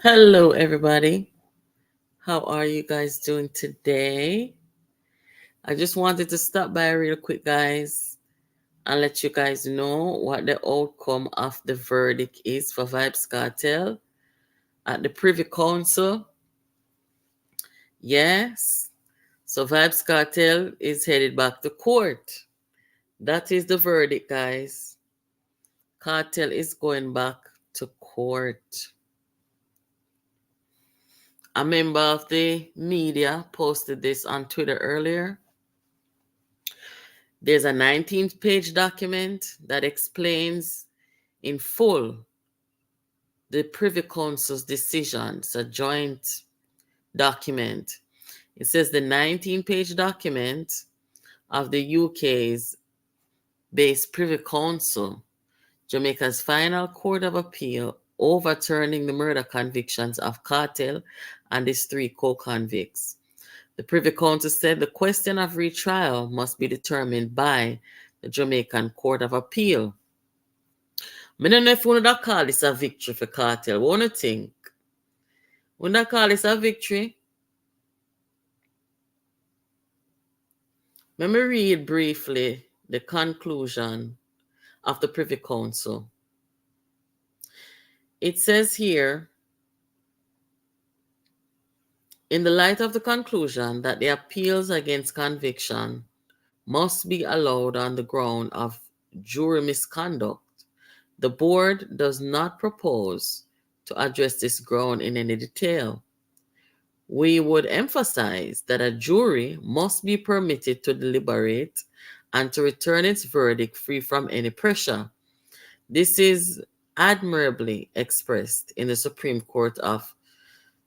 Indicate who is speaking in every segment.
Speaker 1: Hello, everybody. How are you guys doing today? I just wanted to stop by real quick, guys, and let you guys know what the outcome of the verdict is for Vybes Cartel at the Privy Council. Yes, so Vybes Cartel is headed back to court. That is the verdict, guys. Cartel is going back to court. A member of the media posted this on Twitter earlier. There's a 19-page document that explains in full the Privy Council's decision. It's a joint document. It says the 19-page document of the UK's based Privy Council, Jamaica's final court of appeal, overturning the murder convictions of Cartel and his 3 co-convicts. The Privy Council said the question of retrial must be determined by the Jamaican Court of Appeal. I don't know if you want to call this a victory for Cartel. What do you think? Would you call this a victory? Let me read briefly the conclusion of the Privy Council. It says here, in the light of the conclusion that the appeals against conviction must be allowed on the ground of jury misconduct, the board does not propose to address this ground in any detail. We would emphasize that a jury must be permitted to deliberate and to return its verdict free from any pressure. This is admirably expressed in the Supreme Court of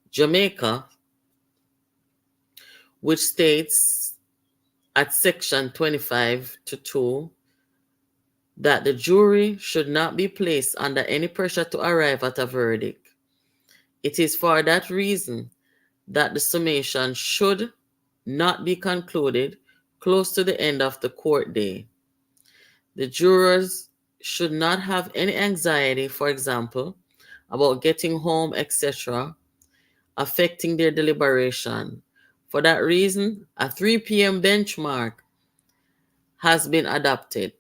Speaker 1: Jamaica, which states at section 25-2 that the jury should not be placed under any pressure to arrive at a verdict. It is for that reason that the summation should not be concluded close to the end of the court day. The jurors should not have any anxiety, for example, about getting home, etc., affecting their deliberation. For that reason, a 3 p.m. benchmark has been adopted.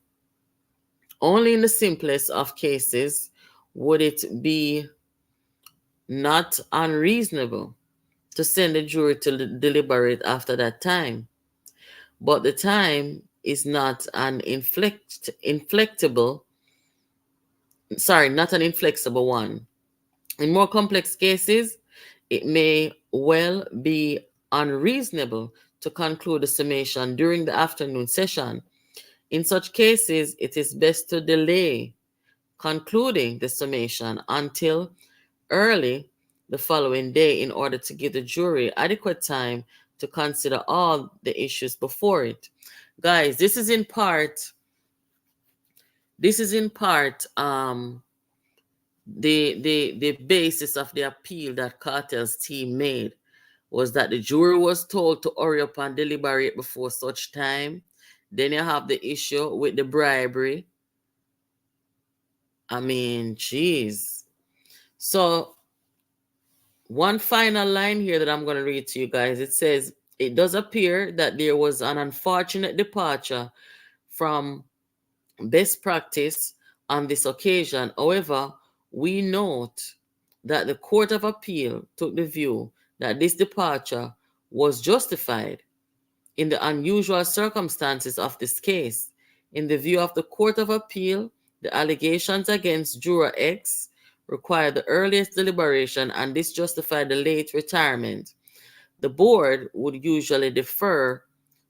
Speaker 1: Only in the simplest of cases would it be not unreasonable to send the jury to deliberate after that time. But the time is not an inflexible one. In more complex cases, it may well be unreasonable to conclude the summation during the afternoon session. In such cases, it is best to delay concluding the summation until early the following day in order to give the jury adequate time to consider all the issues before it. Guys, this is in part the basis of the appeal that Kartel's team made, was that the jury was told to hurry up and deliberate before such time. Then you have the issue with the bribery. I mean, geez. So one final line here that I'm going to read to you guys. It says, it does appear that there was an unfortunate departure from best practice on this occasion. However, we note that the Court of Appeal took the view that this departure was justified in the unusual circumstances of this case. In the view of the Court of Appeal, the allegations against Juror X required the earliest deliberation, and this justified the late retirement. The board would usually defer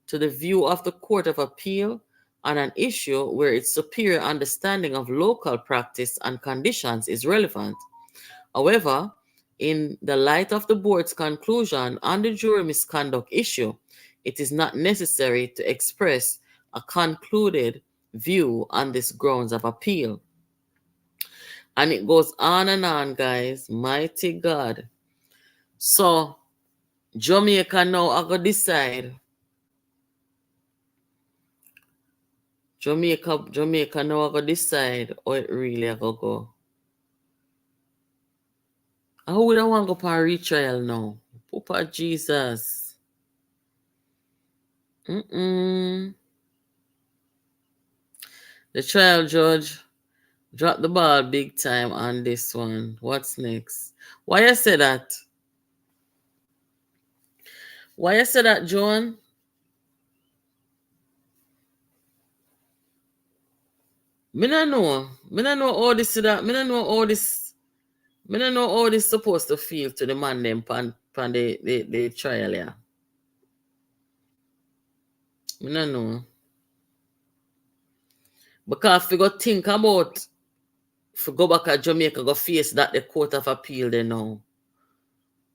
Speaker 1: to the view of the Court of Appeal on an issue where its superior understanding of local practice and conditions is relevant. However, in the light of the board's conclusion on the jury misconduct issue, it is not necessary to express a concluded view on this grounds of appeal. And it goes on and on, guys. Mighty God. So, Jamaica now are going to decide. Jamaica now are going to decide how it really are going to go. How would I want to go for a retrial now? Papa Jesus. The trial judge dropped the ball big time on this one. What's next? Why you say that? Why you say that, John? Me no know. Me no know how this that. Me no know how this. Me no know how this supposed to feel to the man them pan the trial, yeah. Me no know. Because if you go think about if you go back to Jamaica, go face that the Court of Appeal they know.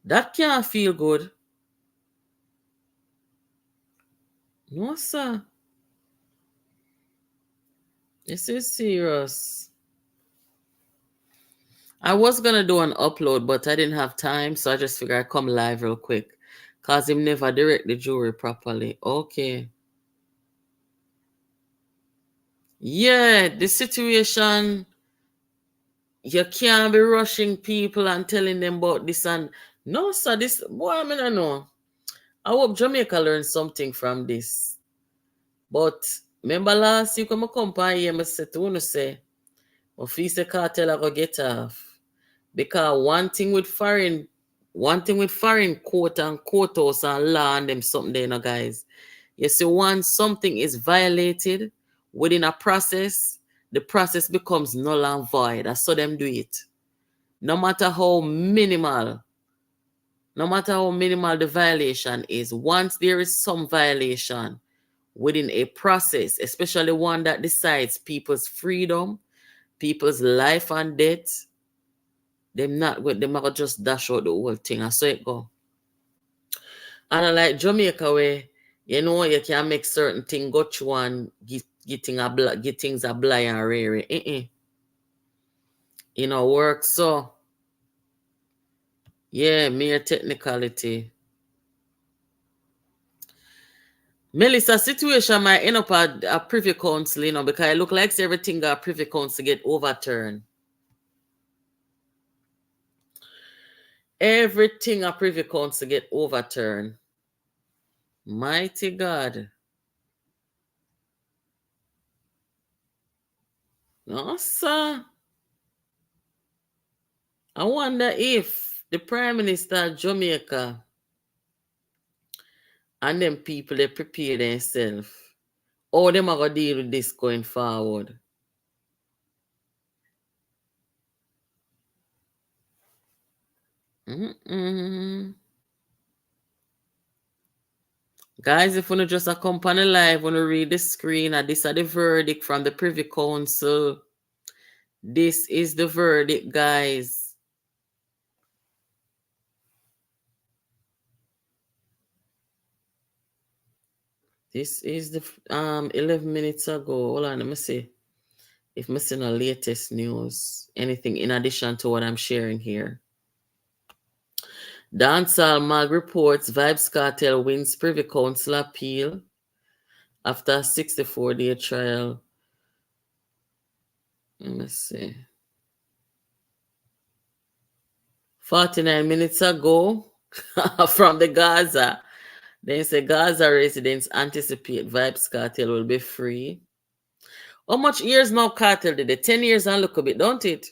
Speaker 1: That can't feel good. No, sir. This is serious. I was gonna do an upload, but I didn't have time, so I just figured I'd come live real quick. Cause him never direct the jury properly. Okay. Yeah, the situation, you can't be rushing people and telling them about this and no, sir, this boy, I mean I know. I hope Jamaica learned something from this. But remember last week when I come by here, I said to say, if he say cartel I go get off. Because one thing with foreign court and courthouse and law and them something there, guys. You see, once something is violated within a process, the process becomes null and void. That's how them do it. No matter how minimal the violation is, once there is some violation within a process, especially one that decides people's freedom, people's life and death, them not just dash out the whole thing. I saw it go. And like Jamaica where you can make certain things go through and get things a blind and rare. Work so. Yeah, mere technicality. Melissa, situation might end up at a Privy Council, because it look like everything got Privy Council get overturned. Everything a Privy Council get overturned. Mighty God. No, sir. I wonder if the Prime Minister of Jamaica and them people, they prepare themselves. How them are going to deal with this going forward. Guys, if you just accompany live, when you read the screen, and this is the verdict from the Privy Council. This is the verdict, guys. This is the 11 minutes ago. Hold on, let me see if I'm seeing the latest news. Anything in addition to what I'm sharing here. Dancehall Mag reports Vybes Cartel wins Privy Council appeal after a 64-day trial. Let me see. 49 minutes ago from the Gaza. They say Gaza residents anticipate Vybes Cartel will be free. How much years now Cartel did it? 10 years and look a bit, don't it?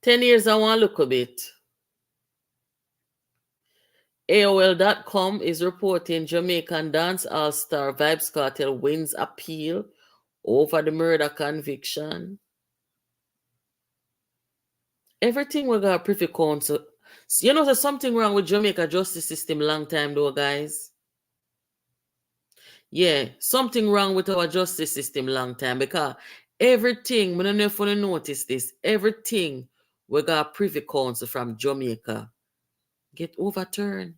Speaker 1: 10 years and one look a bit. AOL.com is reporting Jamaican dance all-star Vybes Cartel wins appeal over the murder conviction. Everything we got Privy Council. There's something wrong with Jamaica justice system long time though, guys. Yeah, something wrong with our justice system long time because everything, I don't know if you notice this, everything we got Privy Council from Jamaica get overturned.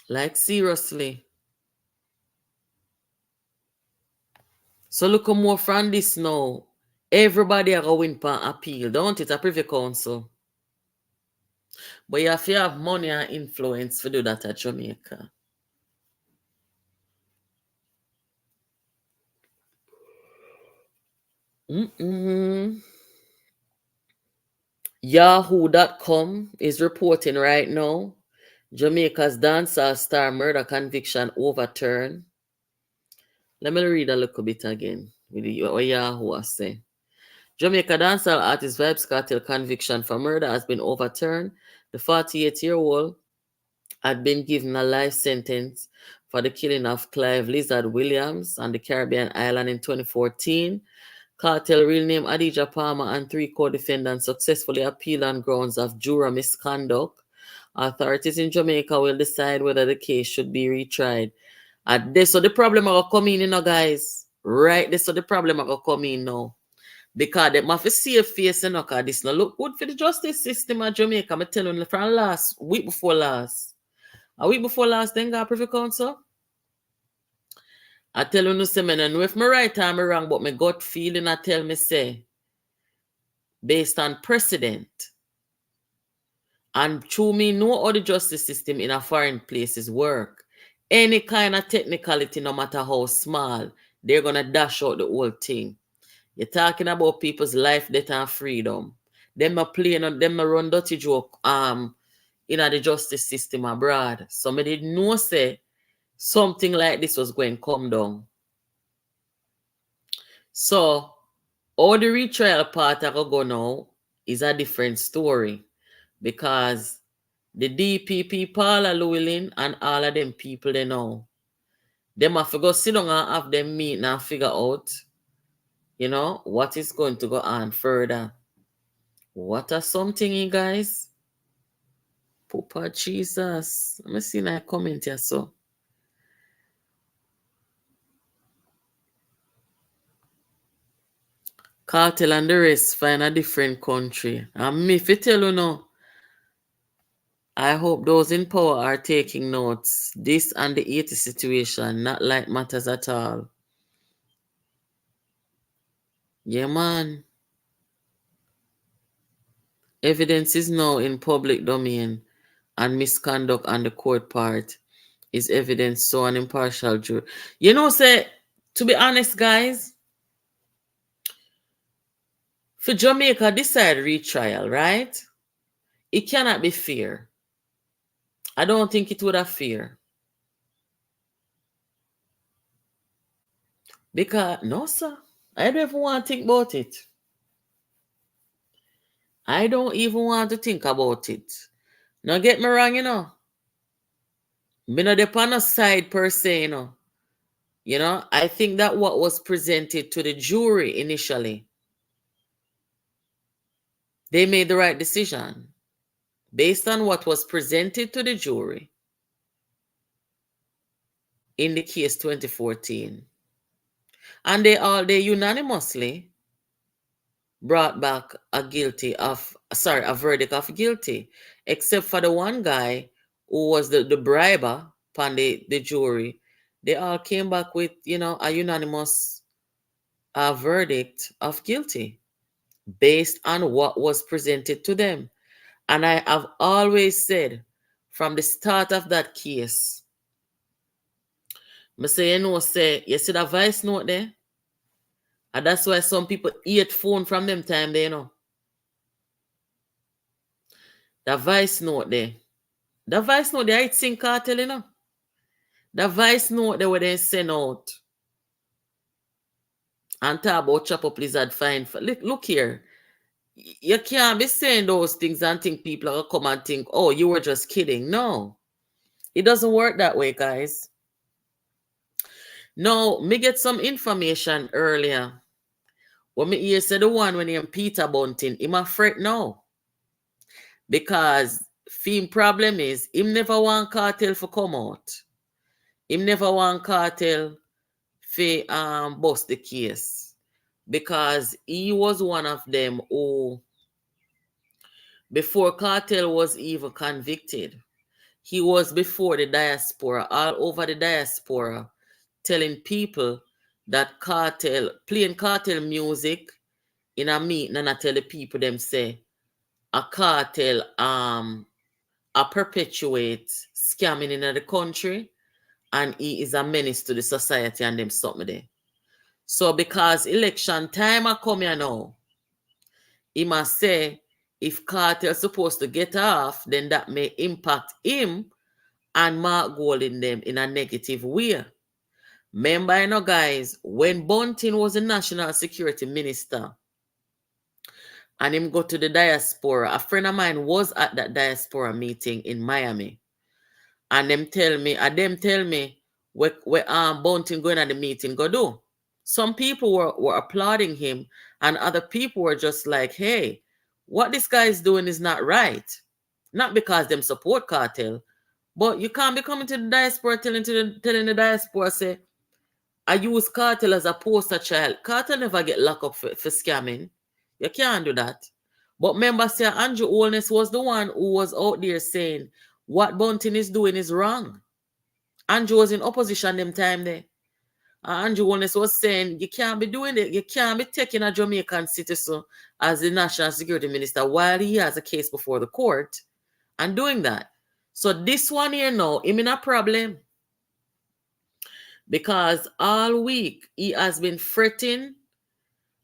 Speaker 1: Like seriously. So look more from this now. Everybody are going for appeal, don't it? A Privy Council. But you have to have money and influence to do that at Jamaica. Yahoo.com is reporting right now Jamaica's dancehall star murder conviction overturned. Let me read a little bit again with what Yahoo has said. Jamaica dancehall artist Vybes Cartel conviction for murder has been overturned. The 48-year-old had been given a life sentence for the killing of Clive Lizard Williams on the Caribbean island in 2014. Cartel, real name Adidja Palmer, and 3 co-defendants successfully appealed on grounds of juror misconduct. Authorities in Jamaica will decide whether the case should be retried. And this so the problem will come in, guys. Right, this so the problem will come in now. Because they must see a face, because this no look good for the justice system of Jamaica. I'm telling you from last week before last. A week before last, then got Privy Council. I tell you, no, say, I know if I'm right or I'm wrong, but my gut feeling I tell me say, based on precedent, and through me know how the justice system in a foreign places work, any kind of technicality, no matter how small, they're going to dash out the whole thing. You're talking about people's life, death, and freedom. Them are playing on them are run dirty joke in the justice system abroad. Somebody didn't know say something like this was going to come down. So all the retrial part I go now is a different story because the DPP, Paula Llewellyn, and all of them people they know, them have to go sit down and have them meet and figure out, what is going to go on further. What are something, you guys? Papa Jesus. Let me see in a comment here, so. Cartel and the rest find a different country. And me, if you tell you now, I hope those in power are taking notes. This and the 80 situation, not like matters at all. Yeah, man. Evidence is now in public domain, and misconduct on the court part is evidence so an impartial jury. Say, to be honest, guys, for Jamaica decide retrial, right? It cannot be fair. I don't think it would have fair. Because, no, sir. I don't even want to think about it. I don't even want to think about it. Now, get me wrong, Me not depend on side per se, I think that what was presented to the jury initially, they made the right decision based on what was presented to the jury in the case 2014. And they unanimously brought back a verdict of guilty, except for the one guy who was the briber upon the jury. They all came back with, a unanimous verdict of guilty based on what was presented to them. And I have always said from the start of that case, I say, you see that voice note there? And that's why some people eat phone from them time there, The voice note there. The voice note there, it's in Cartel, The voice note there where they send out. And talk about chop up lizard fine. Look here. You can't be saying those things and think people are come and think, oh, you were just kidding. No. It doesn't work that way, guys. No, me get some information earlier. When me hear say the one when he Peter Bunting, him afraid now. Because film problem is him never want Cartel for come out. Him never want Cartel for bust the case. Because he was one of them who, before Cartel was even convicted, he was before the diaspora, all over the diaspora, telling people that playing Cartel music in a meeting, and I tell the people them say a cartel a perpetuate scamming in the country, and he is a menace to the society and them something there. So because election time are coming now, he must say if Cartel supposed to get off, then that may impact him and Mark Gold in them in a negative way. Remember, guys, when Bunting was the national security minister and him go to the diaspora, a friend of mine was at that diaspora meeting in Miami. And them tell me where Bunting going at the meeting go do. Some people were applauding him, and other people were just like, hey, what this guy is doing is not right. Not because them support Cartel, but you can't be coming to the diaspora telling the diaspora, say, I use Cartel as a poster child. Cartel never get locked up for scamming. You can't do that. But remember, say Andrew Holness was the one who was out there saying what Bunting is doing is wrong. Andrew was in opposition them time there. Andrew Holness was saying you can't be doing it. You can't be taking a Jamaican citizen as the national security minister while he has a case before the court and doing that. So this one here now, him in a problem. Because all week he has been fretting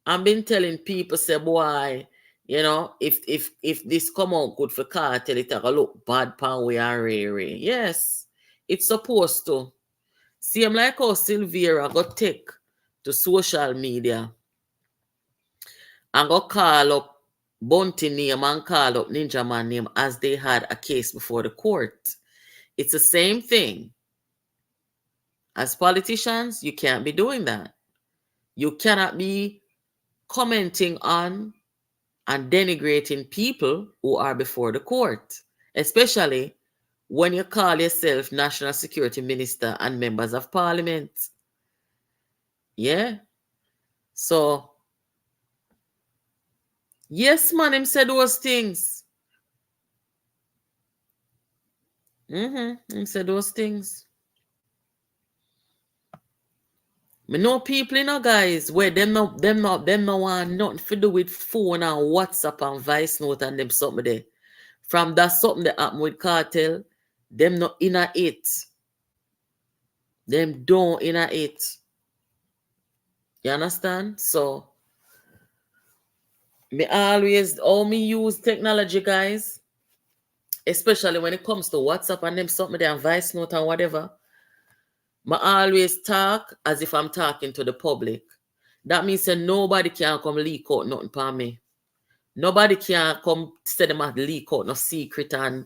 Speaker 1: and been telling people, say, boy, if this come out good for Cartel, it a look bad pan we are Ray. Yes, it's supposed to. Same like how Sylvia got take to social media and got call up Bunting name and call up Ninja Man name as they had a case before the court. It's the same thing. As politicians, you can't be doing that. You cannot be commenting on and denigrating people who are before the court, especially when you call yourself National Security Minister and members of Parliament. Yeah. So, yes, man, him said those things. Him said those things. Me know people, guys, where them no want nothing to do with phone and WhatsApp and voice note and them something there. From that something that happened with Cartel, them not inna it. Them don't inna it. You understand? So, me use technology, guys, especially when it comes to WhatsApp and them something there and voice note and whatever. I always talk as if I'm talking to the public. That means that nobody can come leak out nothing for me. Nobody can come say them at leak out no secret and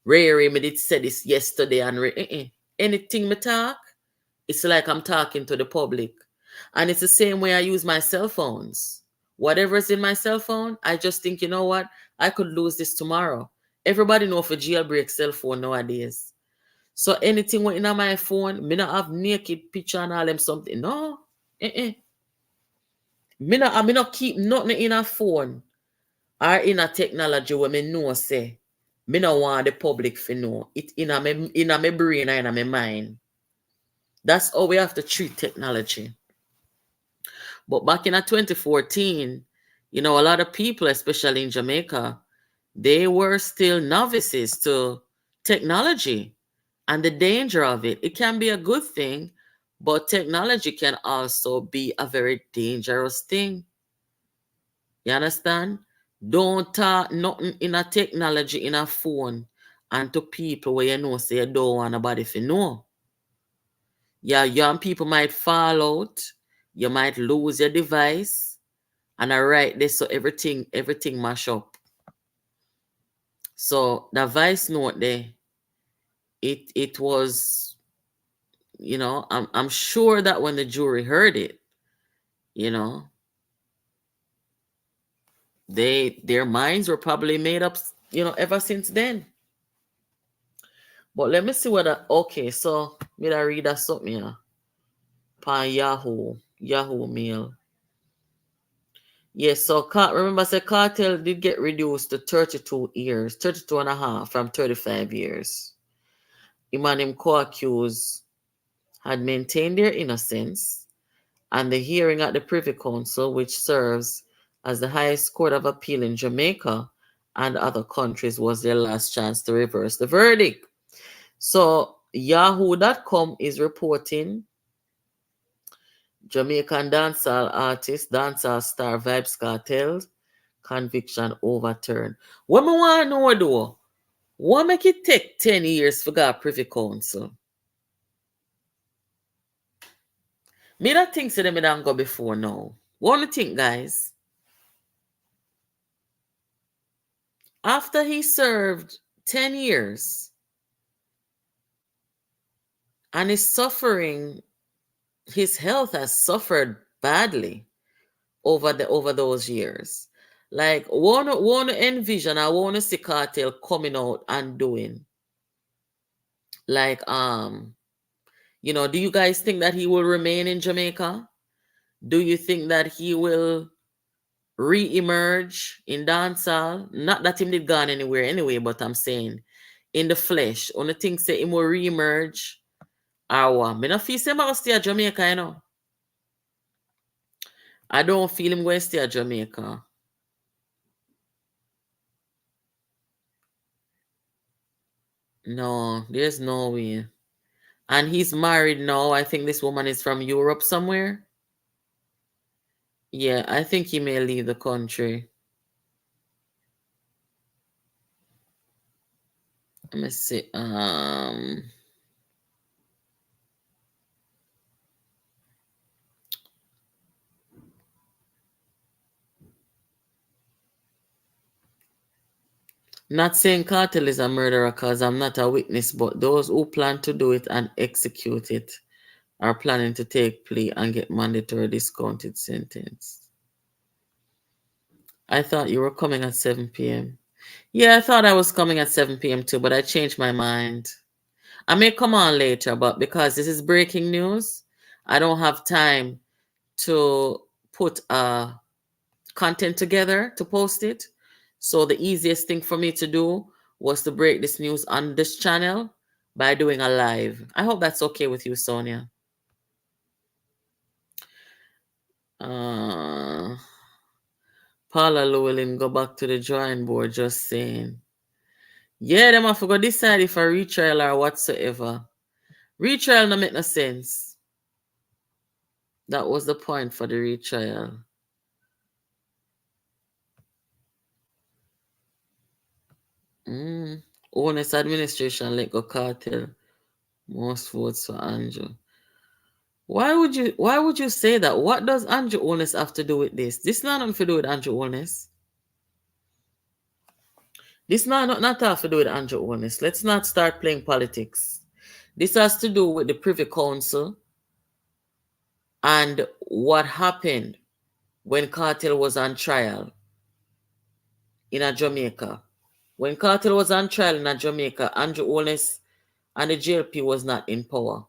Speaker 1: Ray me did say this yesterday and anything me talk, it's like I'm talking to the public. And it's the same way I use my cell phones. Whatever's in my cell phone, I just think, you know what? I could lose this tomorrow. Everybody know for jailbreak cell phone nowadays. So anything in my phone, me not have naked picture and all them something. No. Me not keep nothing in a phone or in a technology where me know say me not want the public to know. It in a my brain or in a my mind. That's how we have to treat technology. But back in 2014, a lot of people, especially in Jamaica, they were still novices to technology and the danger of it. It can be a good thing, but technology can also be a very dangerous thing. You understand? Don't talk nothing in a technology in a phone and to people where you know say you don't want nobody to know. Yeah, young people might fall out. You might lose your device. And I write this so everything mash up. So the voice note there, it was, I'm sure that when the jury heard it, their minds were probably made up, ever since then. But let me see whether okay, so me I read that something here. Pan Yahoo Mail. Yes, so remember say Cartel did get reduced to 32 years, 32 and a half from 35 years. Him and him co-accused had maintained their innocence, and the hearing at the Privy Council, which serves as the highest court of appeal in Jamaica and other countries, was their last chance to reverse the verdict. So Yahoo.com is reporting Jamaican dancehall artist, dancehall star Vybes Kartel'S conviction overturned. What me want to know though? What make it take 10 years for God Privy Council? Me not think so them don't go before now. What do you think, guys? After he served 10 years and is suffering, his health has suffered badly over those years. Like, wanna envision, I wanna see Cartel coming out and doing. Like, do you guys think that he will remain in Jamaica? Do you think that he will re-emerge in dancehall? Not that him did gone anywhere anyway, but I'm saying in the flesh. On the thing say him will re-emerge. Or what? Me not feel say him gonna stay at Jamaica, you know. I don't feel him going to stay at Jamaica. No, there's no way. And he's married now. I think this woman is from Europe somewhere. Yeah, I think he may leave the country. Let me see. Not saying Cartel is a murderer because I'm not a witness, but those who plan to do it and execute it are planning to take plea and get mandatory discounted sentence. I thought you were coming at 7 p.m. Yeah, I thought I was coming at 7 p.m. too, but I changed my mind. I may come on later, but because this is breaking news, I don't have time to put content together to post it. So the easiest thing for me to do was to break this news on this channel by doing a live. I hope that's okay with you, Sonia. Paula Llewellyn go back to the drawing board, just saying. Yeah, them have to go decide if a retrial or whatsoever. Retrial no make no sense. That was the point for the retrial. Honest administration let go Cartel. Most votes for Andrew. Why would you say that? What does Andrew Honest have to do with this? This not nothing to do with Andrew Honest. This not have to do with Andrew Honest. Let's not start playing politics. This has to do with the Privy Council and what happened when Cartel was on trial in Jamaica. When Cartel was on trial in Jamaica, Andrew Honest and the JLP was not in power.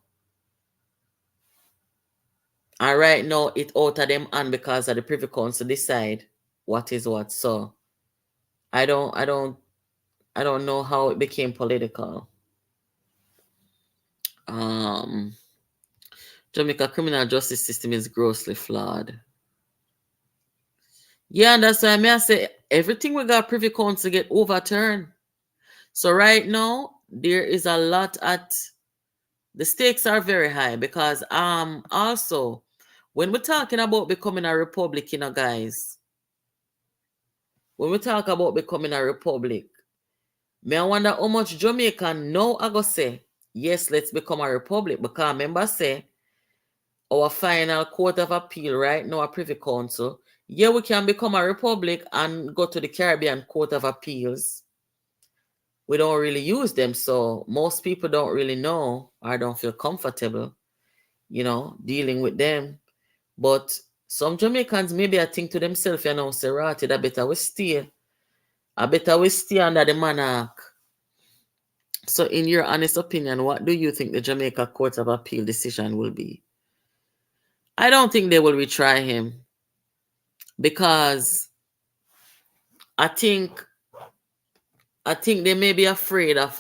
Speaker 1: And right now, it out of them and because of the Privy Council decide what is what. So I don't know how it became political. Jamaica criminal justice system is grossly flawed. Yeah, and that's why I say everything we got Privy Council get overturned. So right now, there is a lot at the stakes are very high because also when we're talking about becoming a republic, guys, when we talk about becoming a republic, me I wonder how much Jamaican now I go say, yes, let's become a republic. Because remember say, our final court of appeal right now, a Privy Council, yeah, we can become a republic and go to the Caribbean Court of Appeals. We don't really use them, so most people don't really know or don't feel comfortable, dealing with them. But some Jamaicans maybe I think to themselves, say, right, I better we stay. I better we stay under the monarch. So in your honest opinion, what do you think the Jamaica Court of Appeal decision will be? I don't think they will retry him because I think they may be afraid of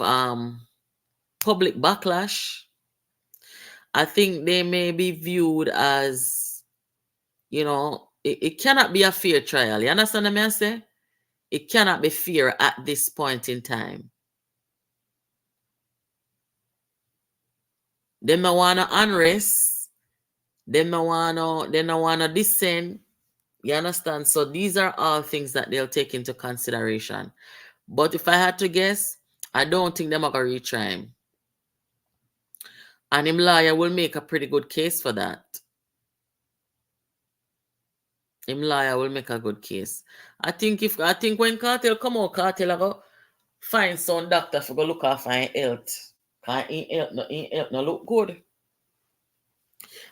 Speaker 1: public backlash. I think they may be viewed as, it cannot be a fair trial. You understand what I say? It cannot be fair at this point in time. They may want to unrest They no wanna descend. You understand? So these are all things that they'll take into consideration. But if I had to guess, I don't think them are gonna retry him. And him lawyer will make a pretty good case for that. Him lawyer will make a good case. I think when Cartel come out, Cartel I go find some doctor for go look after his health. Cause him health no look good.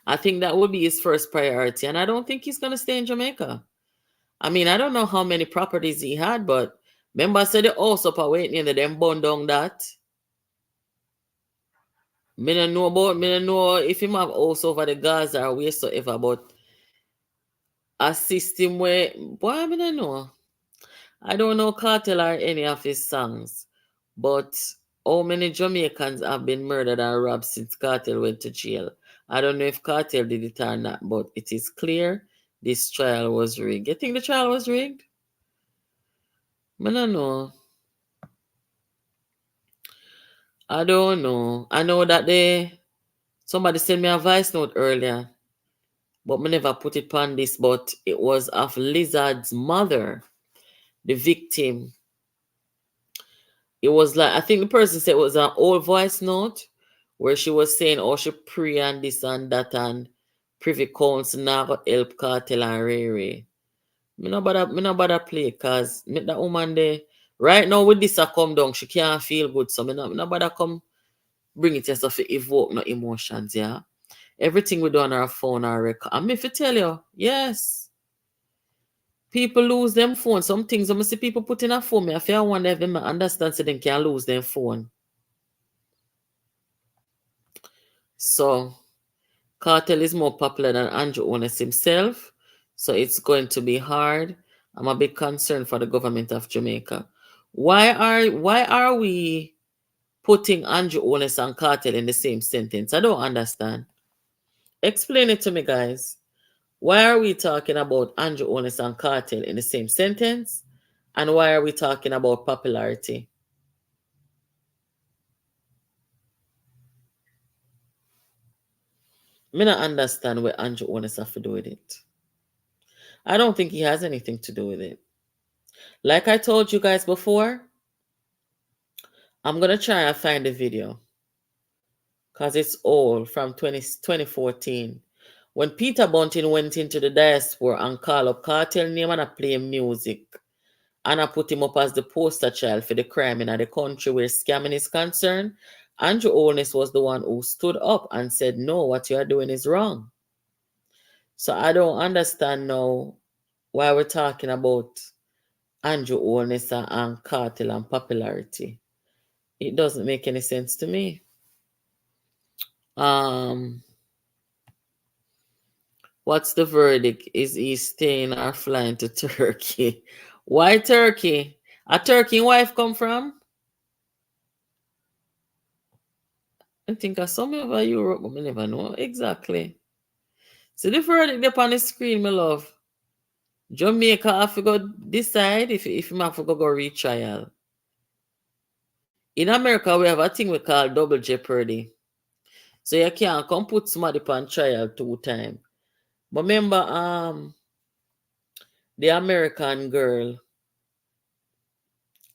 Speaker 1: I think that would be his first priority. And I don't think he's gonna stay in Jamaica. I mean, I don't know how many properties he had, but remember I said the house up waiting in them burn down that. Me don't know if him have house over the Gaza or wheresoever, but a system where boy, I don't know. I don't know Cartel or any of his songs, but how many Jamaicans have been murdered and robbed since Cartel went to jail? I don't know if Cartel did it or not, but it is clear this trial was rigged. You think the trial was rigged? I don't know. I don't know. I know that somebody sent me a voice note earlier, but me never put it on this, but it was of Lizard's mother, the victim. It was like, I think the person said it was an old voice note where she was saying, oh, she pray and this and that and Privy Council now go help Cartel and Ray Ray. Me no bother play because that woman there, right now with this a come down, she can't feel good. So me no bother come bring it yourself to evoke no emotions, yeah. Everything we do on our phone, our record. And me if I tell you, yes. People lose them phone. Some things I see people put in a phone. Me I feel one of them understand so they can lose their phone. So Cartel is more popular than Andrew Honest himself. So it's going to be hard. I'm a bit concerned for the government of Jamaica. Why are we putting Andrew Honest and Cartel in the same sentence? I don't understand. Explain it to me, guys. Why are we talking about Andrew Honest and Cartel in the same sentence? And why are we talking about popularity? Me not understand what Andrew Honest have to do with it. I don't think he has anything to do with it. Like I told you guys before, I'm going to try and find the video because it's old from 2014. When Peter Bunting went into the diaspora and called up Cartel name and I play music. And I put him up as the poster child for the crime in the country where scamming is concerned. Andrew Honest was the one who stood up and said, no, what you are doing is wrong. So I don't understand now why we're talking about Andrew Honest and Cartel and popularity. It doesn't make any sense to me. What's the verdict? Is he staying or flying to Turkey? Why Turkey? A Turkey wife come from? I think I saw me over Europe, but I never know exactly. So the verdict up on the screen, my love. Jamaica have to go decide if him have to go retrial. In America, we have a thing we call double jeopardy. So you can't come put somebody on trial 2 times. But remember, the American girl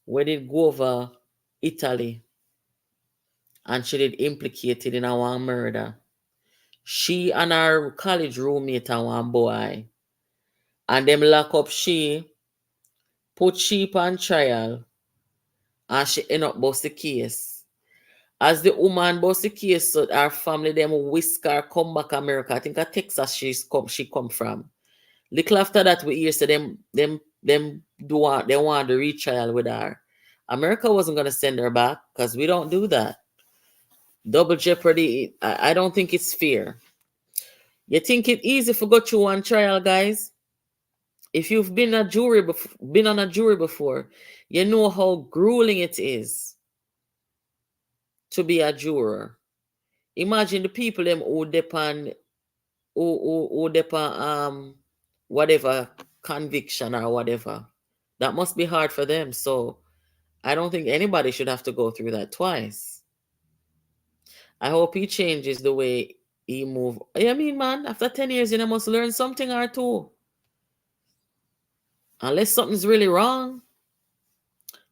Speaker 1: where did go over Italy and she did implicated in our murder. She and her college roommate and one boy. And them lock up she, put she on trial, and she end up bust the case. As the woman bust the case, so her family them whisk her come back America. I think at Texas she come from. Little after that we hear so them they want the retrial with her. America wasn't gonna send her back because we don't do that. Double jeopardy, I don't think it's fair. You think it easy for go through one trial, guys? If you've been been on a jury before, you know how grueling it is to be a juror. Imagine the people them who depend who depend whatever conviction or whatever. That must be hard for them. So I don't think anybody should have to go through that twice. I hope he changes the way he move. I mean, man, after 10 years, you must learn something or two. Unless something's really wrong.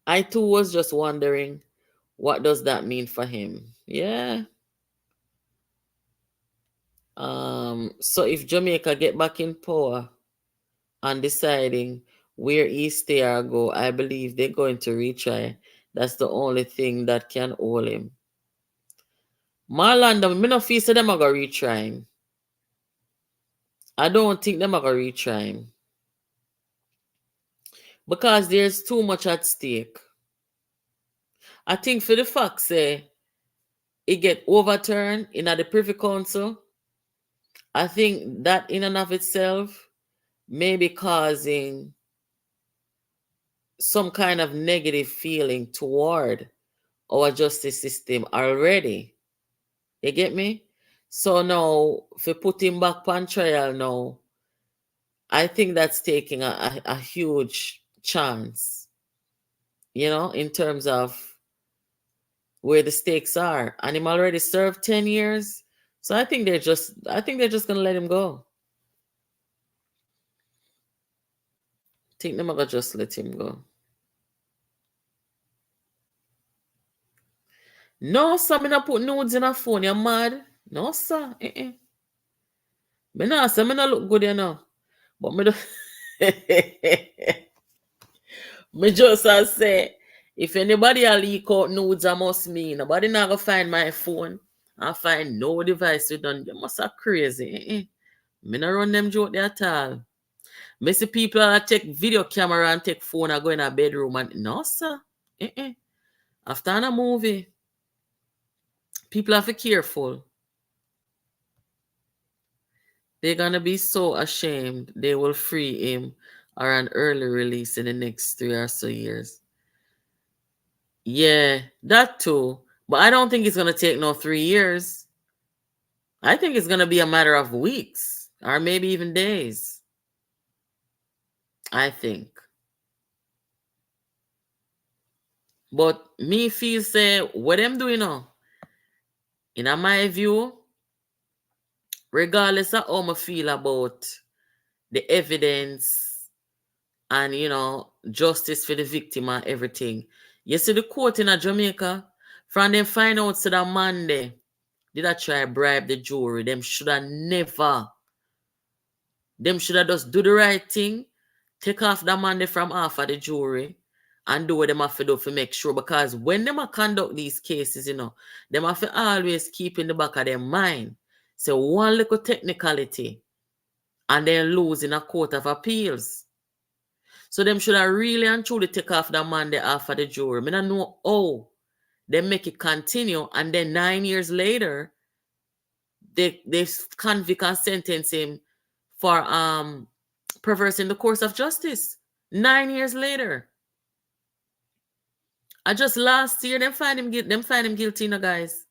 Speaker 1: I too was just wondering, what does that mean for him? Yeah. So if Jamaica get back in power and deciding where he stay or go, I believe they're going to retry. That's the only thing that can hold him. Marlanda, me no feel say them are gonna retry him. I don't think them are gonna retry him. Because there's too much at stake. I think for the fact say it get overturned in the Privy Council, I think that in and of itself may be causing some kind of negative feeling toward our justice system already. You get me? So now, if you put him back on trial now, I think that's taking a huge chance, in terms of where the stakes are. And him already served 10 years. So I think they're just gonna let him go. I think they're gonna just let him go. No, sir, me not put nudes in a phone. You're mad? No, sir. Me not say me not look good, But me do me just say, if anybody a leak out nudes, I must me. Nobody not gonna find my phone. I find no device you done. You must have crazy. Me not run them joke there at all. Me see people that take video camera and take phone and go in a bedroom and no, sir. After a movie, people have to be careful. They're gonna be so ashamed they will free him or an early release in the next 3 or so years. Yeah, that too. But I don't think it's gonna take no 3 years. I think it's gonna be a matter of weeks or maybe even days. I think. But me feel say what them doing now, in my view, regardless of how I feel about the evidence and justice for the victim and everything. You see the court in Jamaica, from them find out to that Monday, did I try bribe the jury? Them should have just do the right thing, take off the Monday from half of the jury, and do what them have to do to make sure. Because when them conduct these cases, them have to always keep in the back of their mind. So one little technicality, and then lose in a court of appeals. So them should have really and truly take off the Monday off of the jury. I don't know how they make it continue, and then 9 years later, they convict and sentence him for perversing the course of justice. 9 years later. I just last year them find him guilty, guys.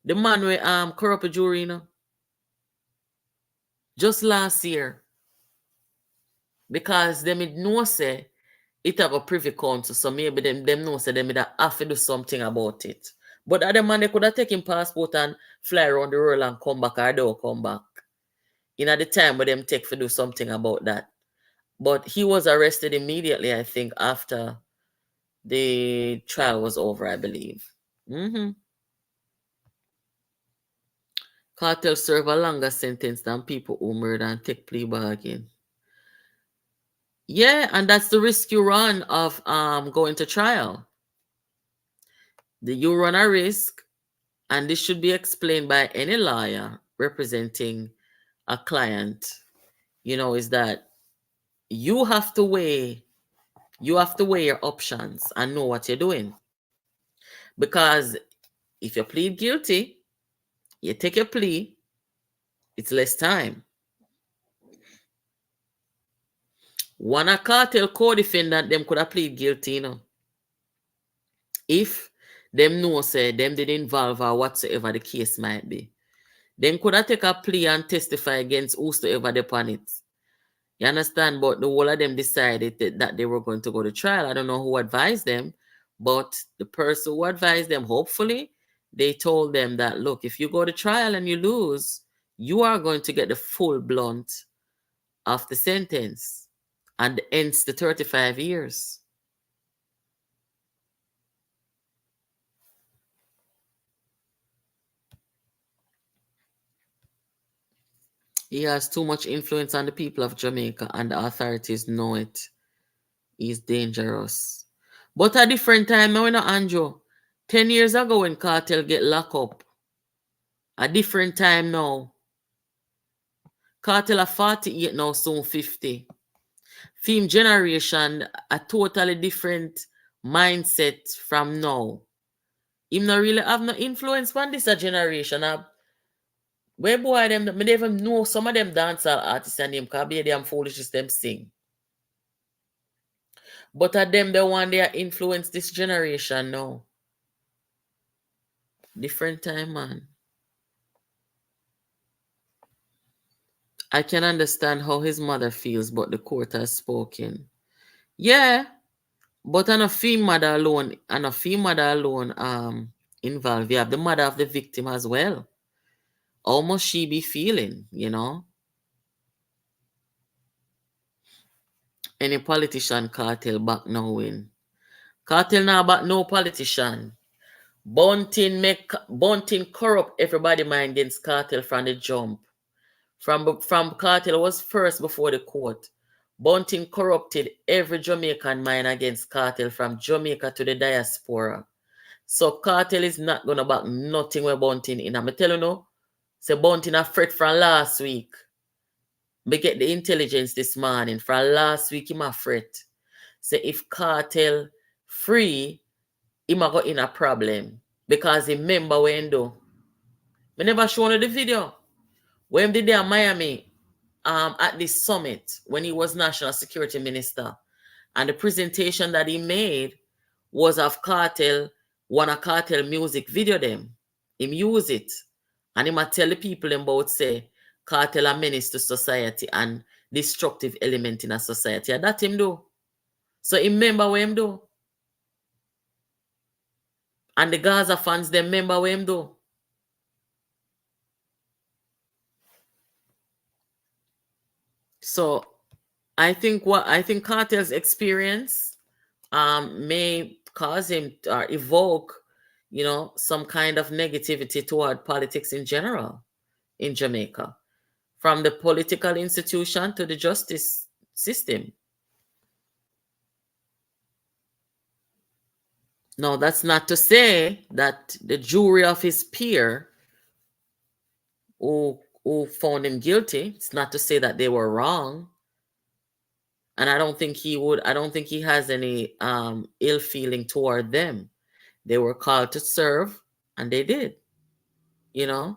Speaker 1: The man with corrupt a jury, Just last year. Because them know say it have a Privy Council, so maybe them know say them have to do something about it. But other man, they could have taken passport and fly around the world and come back, or don't come back. At the time where them take to do something about that. But he was arrested immediately, I think, after the trial was over, I believe. Cartel serve a longer sentence than people who murder and take plea bargain. Yeah, and that's the risk you run of going to trial. You run a risk, and this should be explained by any lawyer representing a client, is that you have to weigh your options and know what you're doing. Because if you plead guilty, you take a plea, it's less time. One a cartel co-defendant, them could have plead guilty, if them know say them did involve or whatsoever the case might be. Them could have take a plea and testify against whosoever upon it. You understand? But the whole of them decided that they were going to go to trial. I don't know who advised them, but the person who advised them, hopefully, they told them that, look, if you go to trial and you lose, you are going to get the full blunt of the sentence, and hence the 35 years. He has too much influence on the people of Jamaica, and the authorities know it. He's dangerous. But a different time, now, Andrew. 10 years ago when Cartel get locked up, a different time now. Cartel are 48 now, soon 50. Film generation, a totally different mindset from now. Him not really have no influence on this a generation. Where boy them, me never even know some of them dancehall artists and them can be damn foolishness them sing. But at them the one they influence this generation now. Different time, man. I can understand how his mother feels, but the court has spoken. Yeah, but on a female mother alone, involved. You have the mother of the victim as well. How must she be feeling, Any politician Cartel back now win. Cartel now back no politician. Bunting corrupt everybody mind against Cartel from the jump. From Cartel was first before the court. Bunting corrupted every Jamaican mind against Cartel from Jamaica to the diaspora. So Cartel is not gonna back nothing with Bunting in. I'm tell you no. Say Bunting a fret from last week. Me get the intelligence this morning. From last week him a fret. Say if Cartel free, him a go in a problem. Because he remember when do. Me never shown you the video. When did they in Miami at this summit when he was National Security Minister. And the presentation that he made was of Cartel, one of Cartel music video them. Him use it. And he might tell the people about say Cartel a menace to society and destructive element in a society. And that him do. So he remember what him do. And the Gaza fans them remember what him do. So I think Cartel's experience may cause him or evoke, some kind of negativity toward politics in general in Jamaica, from the political institution to the justice system. Now, that's not to say that the jury of his peer who found him guilty, it's not to say that they were wrong. And I don't think he has any ill feeling toward them. They were called to serve, and they did, and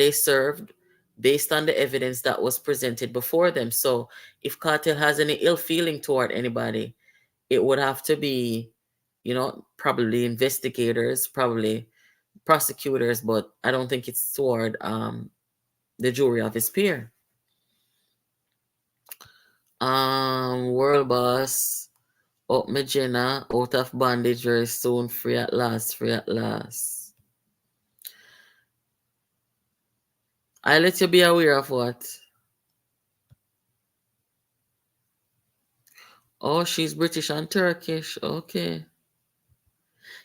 Speaker 1: they served based on the evidence that was presented before them. So if Cartel has any ill feeling toward anybody, it would have to be, probably investigators, probably prosecutors, but I don't think it's toward the jury of his peer. World boss, up Magena, out of bondage very soon, free at last. I let you be aware of what? Oh, she's British and Turkish. Okay.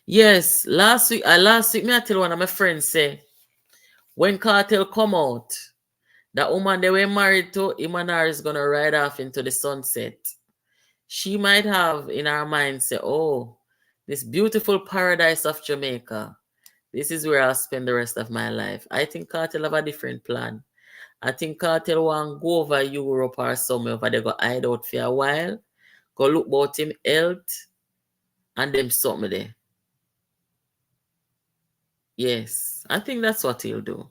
Speaker 1: Yes, last week me I tell one of my friends say, when Cartel come out, that woman they were married to, him and her is gonna ride off into the sunset. She might have in her mind say, oh, this beautiful paradise of Jamaica, this is where I'll spend the rest of my life. I think Cartel have a different plan. I think Cartel want go over Europe or somewhere over there, go hide out for a while, go look about him health, and them something there. Yes, I think that's what he'll do.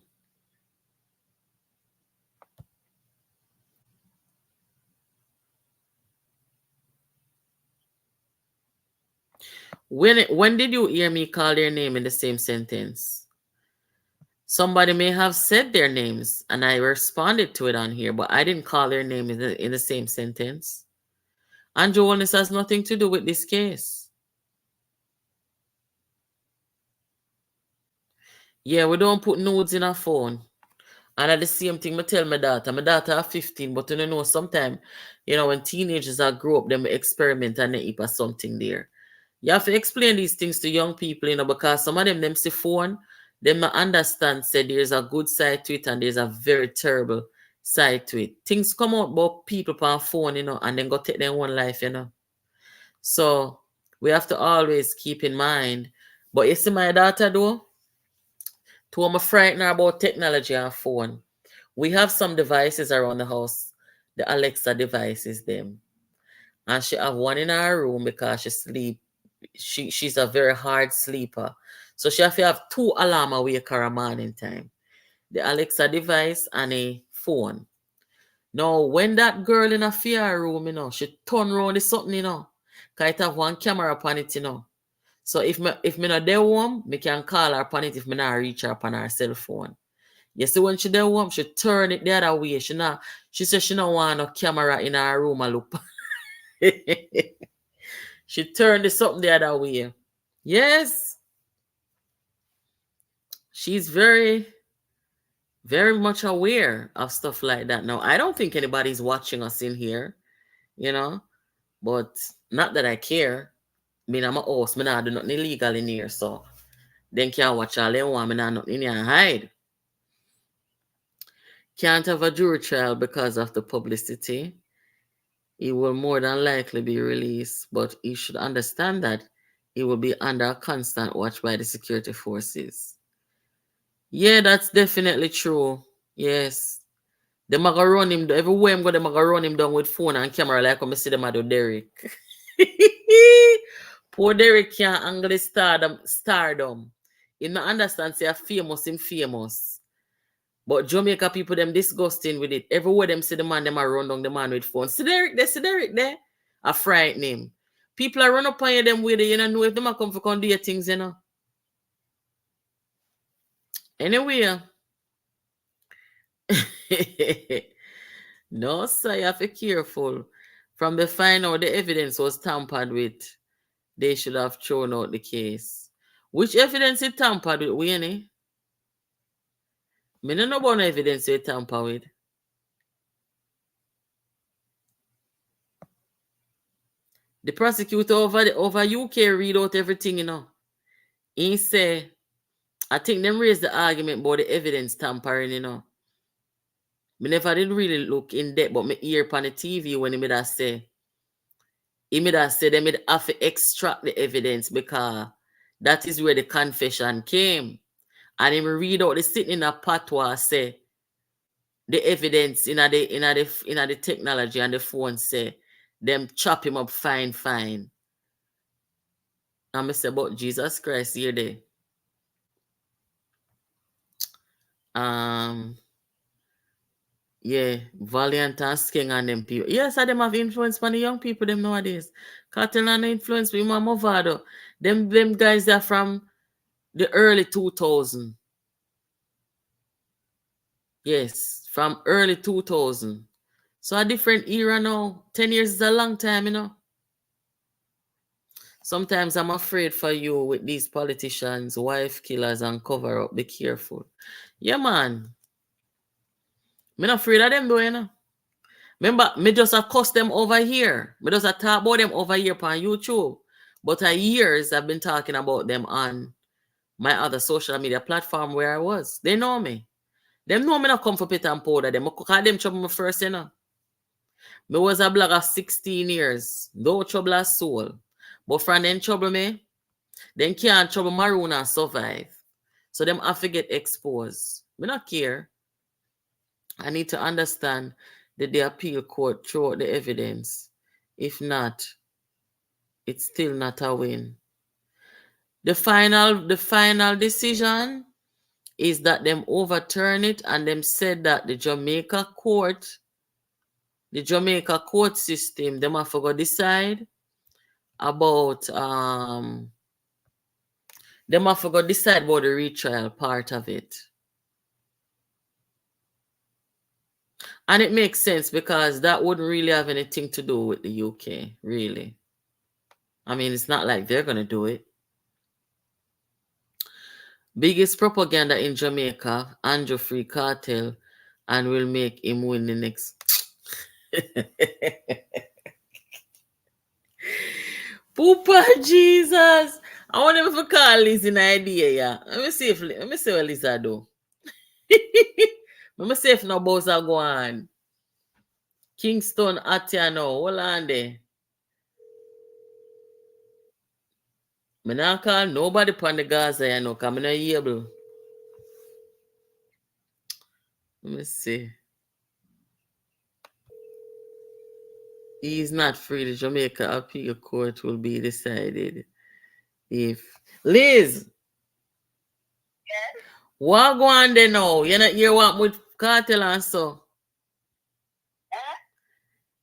Speaker 1: When did you hear me call their name in the same sentence? Somebody may have said their names, and I responded to it on here, but I didn't call their name in the same sentence. Andrew Wellness has nothing to do with this case. Yeah, we don't put nudes in our phone. And at the same thing, I tell my daughter are 15, but you know, sometimes, when teenagers are grow up, them experiment and they heap something there. You have to explain these things to young people, because some of them see phone, them not understand, say there's a good side to it and there's a very terrible side to it. Things come out about people on phone, and then go take their own life, So we have to always keep in mind. But you see my daughter though, to I'm frightened about technology and phone. We have some devices around the house, the Alexa devices, them. And she have one in her room because she sleep. She's a very hard sleeper. So she have to have two alarm awake her morning time. The Alexa device and a phone. Now, when that girl in a fear room, she turn around the something, cause it have one camera upon it, So if me not there home, me can call her upon it if me not reach her upon her cell phone. You see, when she there home, she turn it the other way. She said she don't want no camera in her room and look. She turned the something the other way. Yes. She's very, very much aware of stuff like that. Now, I don't think anybody's watching us in here, but not that I care. I mean, I'm a host. I not do nothing illegal in here, so then can't watch all they want. I not nothing in here and hide. Can't have a jury trial because of the publicity. He will more than likely be released, but he should understand that he will be under constant watch by the security forces. Yeah, that's definitely true. Yes. Them are gonna run him everywhere I'm going, them are gonna run him down with phone and camera like I see them do Derek. Poor Derek can't angle the stardom. He not understand say him famous. But Jamaica people them disgusting with it. Everywhere them see the man, them are run down the man with phone. See Derek there. I frighten him. People are run up on you them with it, you know if them are come for do your things, Anyway. No, sir, you have to be careful. From the find out the evidence was tampered with, they should have thrown out the case. Which evidence is tampered with, Winnie? Me don't know about no evidence they tampered with. The prosecutor over UK read out everything, He say, I think them raised the argument about the evidence tampering, Me never did really look in depth, but me hear on the TV when he made that say, they made have to extract the evidence because that is where the confession came. And him read out the sitting in a patois say the evidence in the technology and the phone say them chop him up fine. And I say, but Jesus Christ here there. Yeah, Valiant and King and them people. Yes, I them have influence on the young people them nowadays. Cartel and influence with my Movado. Them guys are from the early 2000. Yes, from early 2000. So a different era now. 10 years is a long time, Sometimes I'm afraid for you with these politicians, wife killers, and cover up. Be careful. Yeah, man. Me not afraid of them though, Remember, me just accost them over here. Me just talk about them over here on YouTube. But for years, I've been talking about them on my other social media platform where I was. They know me. Them know me not come for pit and powder. Them call them trouble me first, Me was a blogger 16 years. No trouble at soul. But from them trouble me, then can't trouble Maroon and survive. So them have to get exposed. Me not care. I need to understand that the appeal court throw out the evidence. If not, it's still not a win. The final decision is that them overturn it and them said that the Jamaica court system, them have to go decide about the retrial part of it. And it makes sense because that wouldn't really have anything to do with the UK, really. I mean, it's not like they're going to do it. Biggest propaganda in Jamaica, Andrew Free Cartel, and will make him win the next. Poopa Jesus. I want him to call Liz in idea, yeah. Let me see what Lisa do. Let me see if no boss are go on. Kingston Atia now. Hold on there. I not call nobody on the Gaza, you know, because I'm not able. Let me see. He is not free. The Jamaica Appeal Court will be decided if Liz.
Speaker 2: Yes.
Speaker 1: What go on there now? You not hear what with Cartel and so?
Speaker 2: Huh?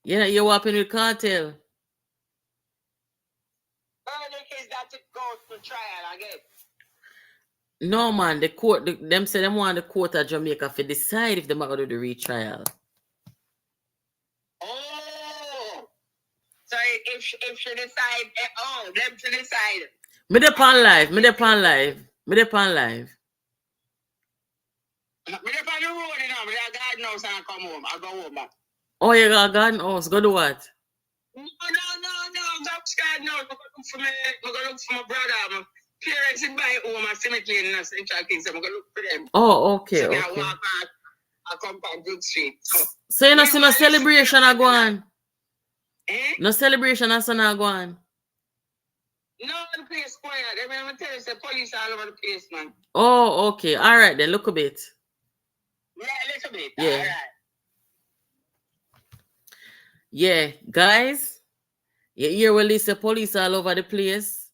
Speaker 1: You not hear what happened with Cartel?
Speaker 2: Verdict is that it goes to trial again.
Speaker 1: No man, the court them say them want the court of Jamaica to decide if them are gonna do the retrial.
Speaker 2: Oh, so if she decide, them to decide.
Speaker 1: Me dey on live. Me dey on live.
Speaker 2: Me dey on the road, you know. Me dey a garden house and I come home. I go home back.
Speaker 1: Oh, you got a garden house. Go do what?
Speaker 2: No. That's garden house. I go look for my brother. My parents in my home. I see me cleaning in Central Kings. So I go look for them.
Speaker 1: Oh, okay,
Speaker 2: so
Speaker 1: okay.
Speaker 2: I walk out. I come back Good Street.
Speaker 1: So you know see no celebration I go on?
Speaker 2: Eh?
Speaker 1: No celebration as I go on?
Speaker 2: No, the place quiet. I'm going to tell you, the police all over the place, man.
Speaker 1: Oh, okay. All right, then. Look a bit.
Speaker 2: Yeah, a little bit.
Speaker 1: Yeah.
Speaker 2: All right.
Speaker 1: Yeah, guys. You hear well, the police all over the place.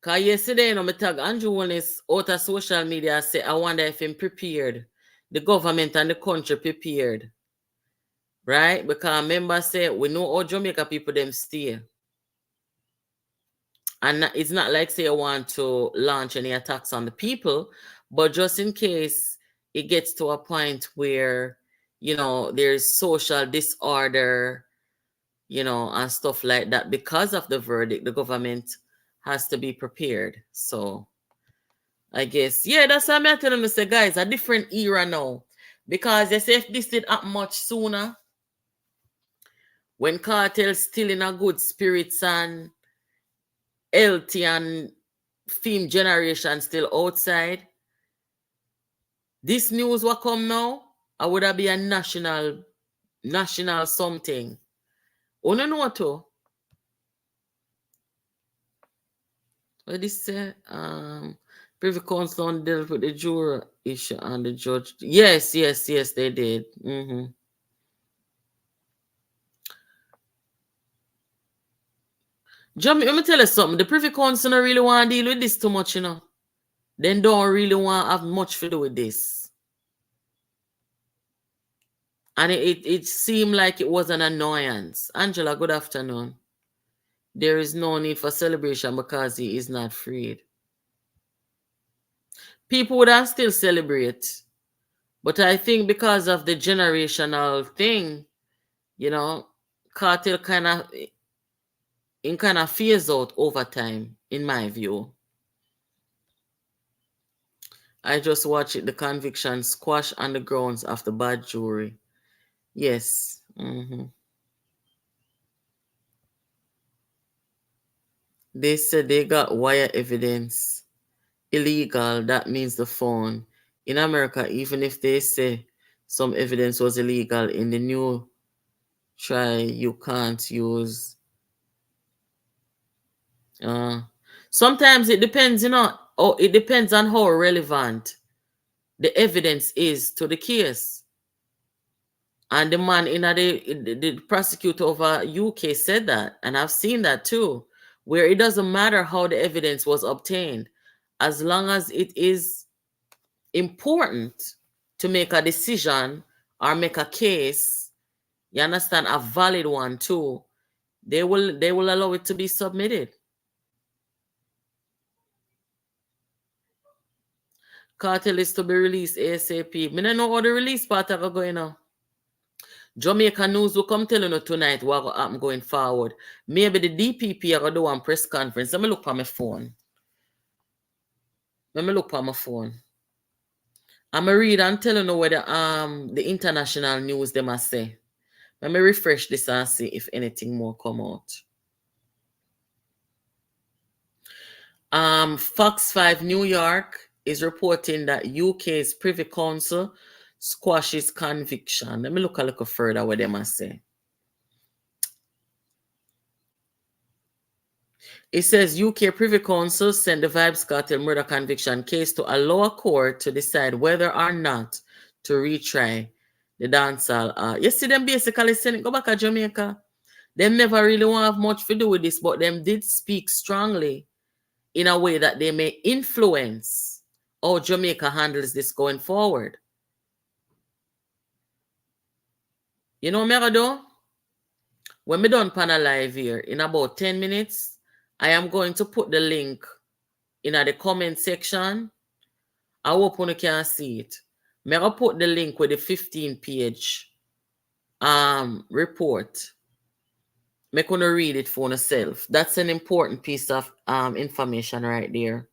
Speaker 1: Because yesterday, you know, me tag Andrew Wallace out of social media say, I wonder if him prepared. The government and the country prepared. Right? Because members say, we know how Jamaica people them stay. And it's not like say I want to launch any attacks on the people, but just in case it gets to a point where, you know, there's social disorder, you know, and stuff like that, because of the verdict, the government has to be prepared. So I guess, yeah, that's what I'm telling them to say, guys, a different era now. Because they say if this did happen much sooner, when Cartel's still in a good spirits and healthy and film generation still outside, this news will come now, I would have be a national something. Oh no what to? What this say? Privy Council dealt with the juror issue and the judge. Yes, they did. Jamie, let me tell you something. The Privy Council don't really want to deal with this too much, you know. They don't really want to have much to do with this. And it seemed like it was an annoyance. Angela, good afternoon. There is no need for celebration because he is not freed. People would have still celebrate. But I think because of the generational thing, you know, Cartel kind of phase out over time, in my view. I just watched it, the conviction squash on the grounds of the bad jury. Yes. They said they got wire evidence illegal. That means the phone. In America, even if they say some evidence was illegal in the new trial, you can't use. Sometimes it depends, you know. It depends on how relevant the evidence is to the case. And the man in the prosecutor over UK said that, and I've seen that too, where it doesn't matter how the evidence was obtained, as long as it is important to make a decision or make a case, you understand, a valid one too, they will allow it to be submitted. Cartel is to be released ASAP. I don't know how the release part are going on. Jamaica News will come telling you tonight what will happen going forward. Maybe the DPP are going to do one press conference. Let me look on my phone. I'm going to read and tell you what the international news they must say. Let me refresh this and see if anything more come out. Fox 5 New York is reporting that UK's Privy Council squashes conviction. Let me look a little further what they must say. It says UK Privy Council sent the Vybes Cartel murder conviction case to a lower court to decide whether or not to retry the dancehall. You see them basically saying, go back to Jamaica. Them never really want to have much to do with this, but them did speak strongly in a way that they may influence how Jamaica handles this going forward. You know what I'm do? When we done panel live here, in about 10 minutes, I am going to put the link in the comment section. I hope you can see it. I'm going to put the link with the 15-page report. I'm going to read it for yourself. That's an important piece of information right there.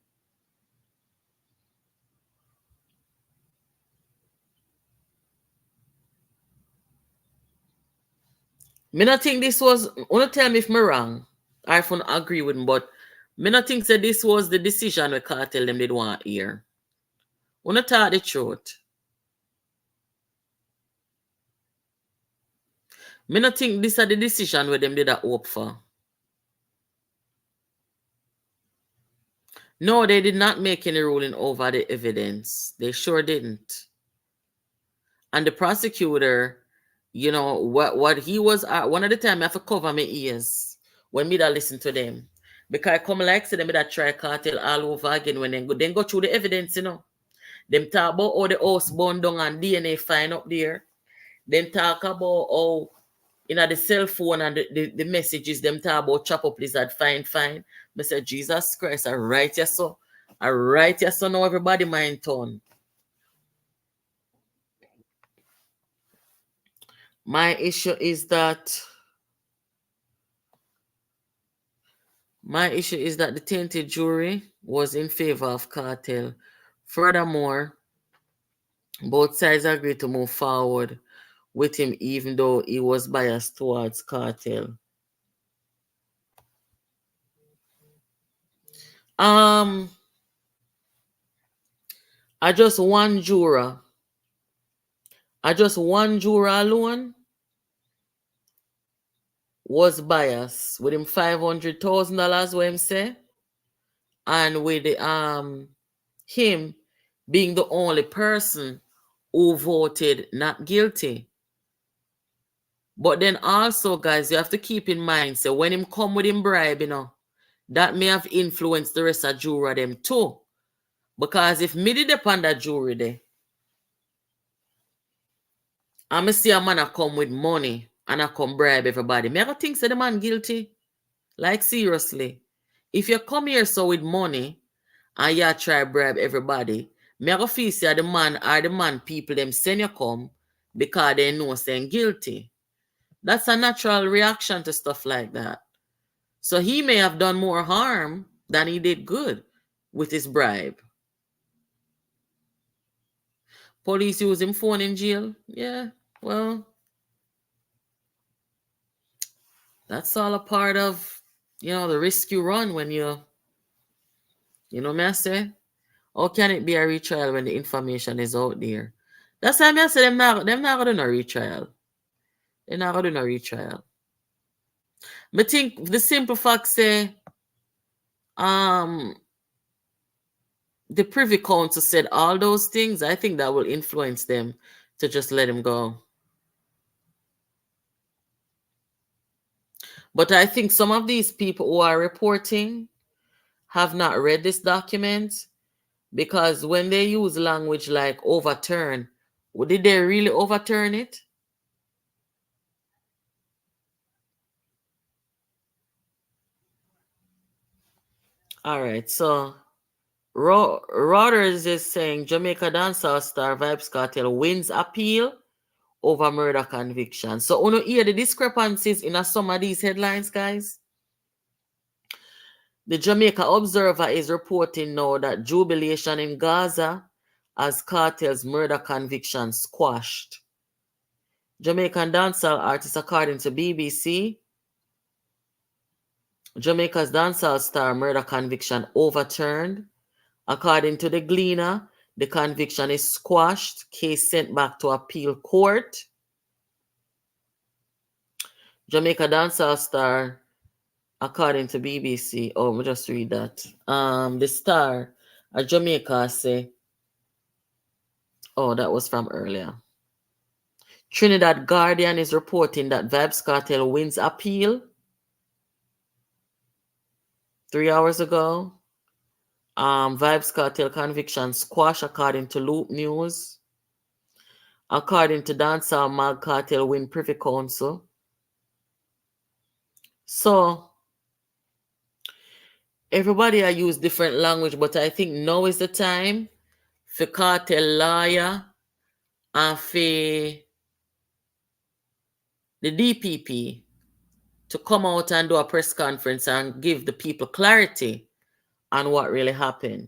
Speaker 1: Me not think this was, wanna tell me if me wrong, or if I agree with me, but me not think that this was the decision we Cartel them did want here. Wanna tell the truth. Me not think this is the decision where them did that hope for. No, they did not make any ruling over the evidence. They sure didn't. And the prosecutor, you know, what he was one of the time I have to cover my ears when me that listen to them. Because I come like say them that try Cartel all over again when they go through the evidence, you know. Them talk about all the house burned down and DNA find up there. Them talk about how, you know, the cell phone and the messages, them talk about chop up lizard, fine. I said, Jesus Christ, I write you so. I write you so now everybody mind turn. My issue is that the tainted jury was in favor of Cartel. Furthermore, both sides agreed to move forward with him even though he was biased towards Cartel. I just one juror alone was biased with him $500,000 what him say, and with the him being the only person who voted not guilty. But then also, guys, you have to keep in mind, so when him come with him bribe, you know, that may have influenced the rest of juror them too. Because if me did upon that jury there, I'm see a man a come with money and I come bribe everybody. Me I think say the man guilty. Like seriously. If you come here so with money and you try bribe everybody, me I feel say the man people them send you come because they know saying guilty. That's a natural reaction to stuff like that. So he may have done more harm than he did good with his bribe. Police use him phone in jail. Yeah, well, that's all a part of, you know, the risk you run when you know what I say? How can it be a retrial when the information is out there? That's why I say them not gonna do no retrial. They're not gonna do no retrial. But think the simple fact say the Privy Council said all those things, I think that will influence them to just let him go. But I think some of these people who are reporting have not read this document, because when they use language like overturn, did they really overturn it? All right, so Reuters is saying Jamaica dancehall star Vybes Cartel wins appeal over murder conviction. So, you hear the discrepancies in some of these headlines, guys? The Jamaica Observer is reporting now that jubilation in Gaza as Kartel'S murder conviction squashed. Jamaican dancehall artist, according to BBC, Jamaica's dancehall star murder conviction overturned. According to the Gleaner, the conviction is squashed, case sent back to appeal court. Jamaica dancehall star, according to BBC, oh, we'll just read that. The star at Jamaica say, oh, that was from earlier. Trinidad Guardian is reporting that Vybes Cartel wins appeal 3 hours ago. Vybes Cartel conviction squash, according to Loop News. According to Dancehall Mag, Cartel win Privy Council. So, everybody I use different language, but I think now is the time for Cartel lawyer and for the DPP to come out and do a press conference and give the people clarity on what really happened.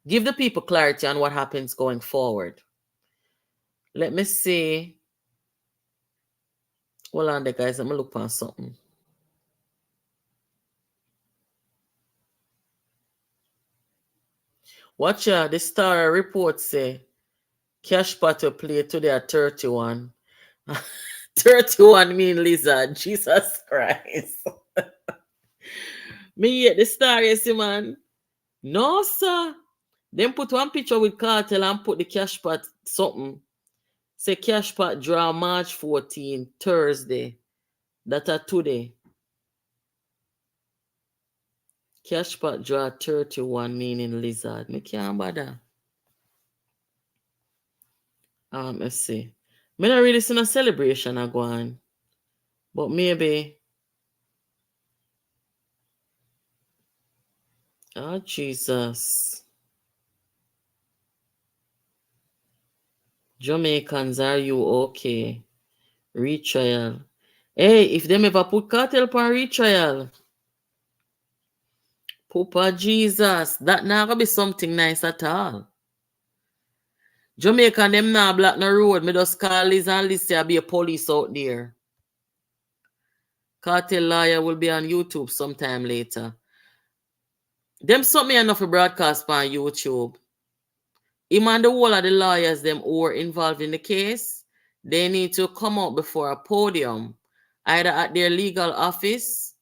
Speaker 1: Give the people clarity on what happens going forward. Let me see. Hold on there, guys. I'm going to look for something. Watch the Star report say Cash Pot will play today at 31. 31 mean lizard. Jesus Christ. Me yet the Star, you see, man. No, sir. Then put one picture with Cartel and put the Cash Pot something. Say Cash Pot draw March 14, Thursday. That are today. Cash Pot draw 31 meaning lizard. Me can't bother. Let's see. Me not really see a celebration a go on. But maybe. Oh, Jesus. Jamaicans, are you okay? Retrial. Hey, if them ever put Cartel upon retrial, Papa Jesus, that not gonna be something nice at all. Jamaican, them not block no road. Me just call Liz and Liz say be a police out there. Cartel lawyer will be on YouTube sometime later. Them something enough for broadcast on YouTube. Him and the whole of the lawyers them who were involved in the case, they need to come out before a podium, either at their legal office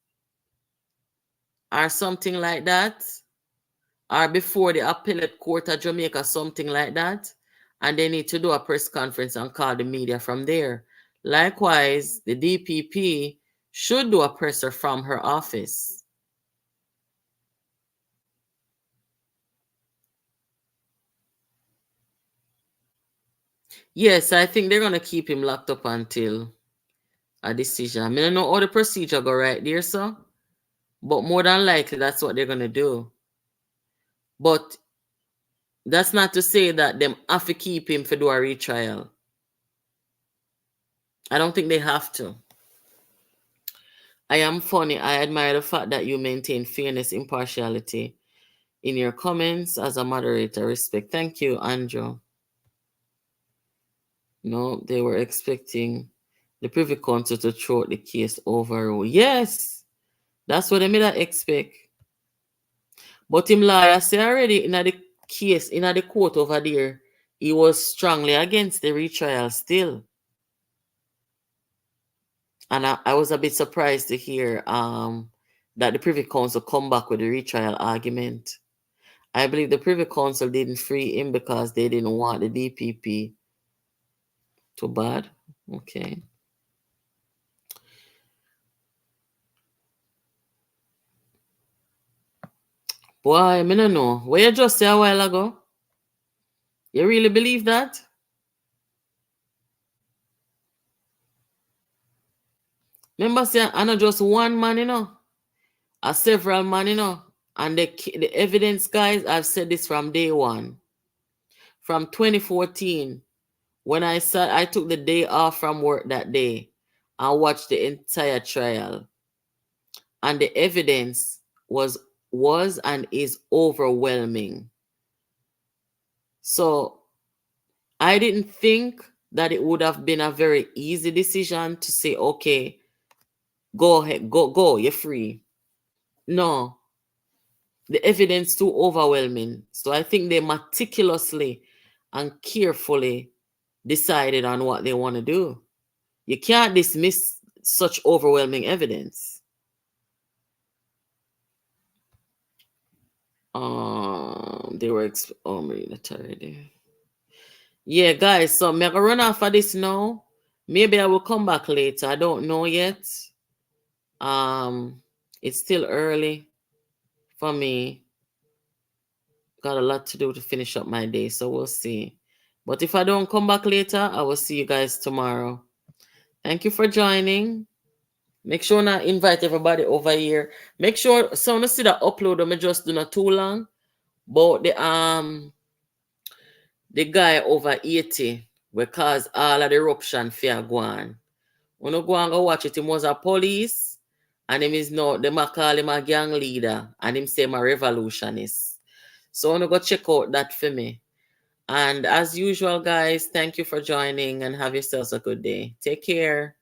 Speaker 1: or something like that, or before the appellate court of Jamaica, something like that, and they need to do a press conference and call the media from there. Likewise, the DPP should do a presser from her office. Yes, I think they're going to keep him locked up until a decision. I don't know how the procedure go right there, sir. But more than likely, that's what they're going to do. But that's not to say that them have to keep him for do a retrial. I don't think they have to. I am funny. I admire the fact that you maintain fairness, impartiality in your comments as a moderator. Respect. Thank you, Andrew. No, they were expecting the Privy Council to throw the case over. Yes, that's what they made that expect. But him lawyer say already in the case, in the court over there, he was strongly against the retrial still. And I was a bit surprised to hear that the Privy Council come back with the retrial argument. I believe the Privy Council didn't free him because they didn't want the DPP. Too bad. Okay. Boy, I don't know. What you just say a while ago? You really believe that? Remember, say, I'm not just one man, you know. Several man, you know. And the evidence, guys, I've said this from day one. From 2014, when I took the day off from work that day and watched the entire trial. And the evidence was and is overwhelming. So I didn't think that it would have been a very easy decision to say, okay, go ahead, go, you're free. No, the evidence too overwhelming. So I think they meticulously and carefully decided on what they want to do. You can't dismiss such overwhelming evidence. They were Marina Tardy. Yeah, guys. So I'm gonna run off of this now. Maybe I will come back later. I don't know yet. Um, it's still early for me. Got a lot to do to finish up my day, so we'll see. But if I don't come back later, I will see you guys tomorrow. Thank you for joining. Make sure not invite everybody over here. Make sure someone see the upload them just do not too long. But the guy over 80 will cause all of the eruption fear go on. When you go and go watch it, him was a police and him is now them a call him a gang leader and him say him a revolutionist. So when you go check out that for me. And as usual, guys, thank you for joining and have yourselves a good day. Take care.